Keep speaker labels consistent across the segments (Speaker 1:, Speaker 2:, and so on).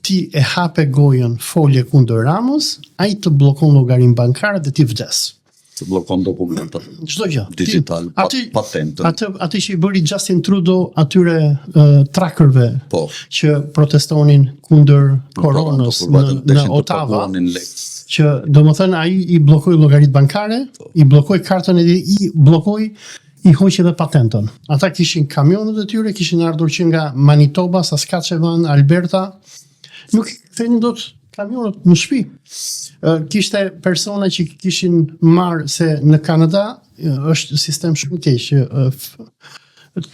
Speaker 1: ti e hape gojën folje kundër Ramës, ai të bllokon llogarinë bankare dhe ti vdes.
Speaker 2: Të bllokon dokumentat
Speaker 1: Çdo gjë.
Speaker 2: digital, patentën.
Speaker 1: Atë që i bëri Justin Trudeau atyre trackerve
Speaker 2: Po.
Speaker 1: që protestonin kundër koronës në Ottawa, që domethënë ai i bllokoi llogaritë bankare, i bllokoi kartën e i bllokoi i hoqi edhe patentën. Ata kishin kamionet e tyre, kishin ardhur që nga Manitoba, Saskatchewan, Alberta, nuk kthenin dot kamionet në shtëpi. Kishte persona që kishin marrë se në Kanada është sistem shumë keq,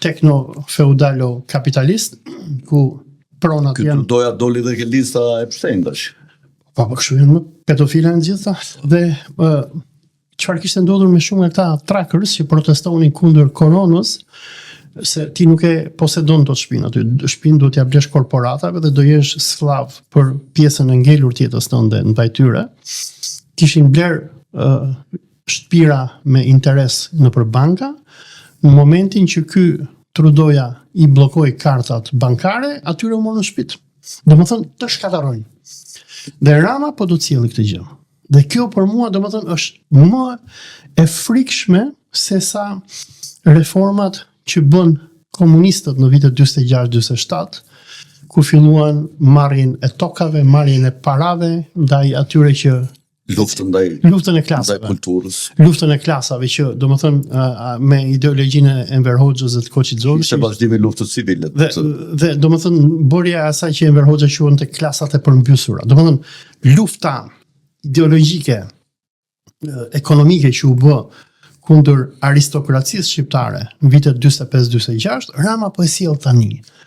Speaker 1: tekno-feudalo kapitalist, ku pronat janë...
Speaker 2: Doja doli dhe ke lista e pshendash.
Speaker 1: Po, kështu janë më pedofila në gjitha. Dhe çfarë kishte ndodhur me shumë nga këta trackers që protestonin kundër koronës, se ti nuk e posedon dot shtëpinë aty. Shtëpinë duhet t'ia blesh korporatave dhe do jesh sklav për pjesën e ngelur tjetës tënde në tyre. Kishin bler shtëpira me interes nëpër banka. Në momentin që ky Trudoja i bllokoi kartat bankare, atyre u morën shtëpitë. Domethënë të shkatarrojnë. Dhe Rama po do të cilë këtë gjë. Dhe kjo për mua domethënë është më e frikshme se sa reformat që bën komunistët në vitet 46-47, ku filluan marrjen e tokave, marrjen e parave ndaj atyre që
Speaker 2: luftën
Speaker 1: e klasave,
Speaker 2: ndaj kulturës.
Speaker 1: Luftën e klasave që domethënë me ideologjinë e Enver Hoxhës dhe të Koçit Zogut.
Speaker 2: Ishte vazhdimi i luftës civile.
Speaker 1: Dhe domethënë bërja e asaj që Enver Hoxha quante klasat e përmbysura. Domethënë lufta ideologjike, ekonomike që u bë kundër aristokracisë shqiptare në vitet 45-46, Rama po e sjell tani.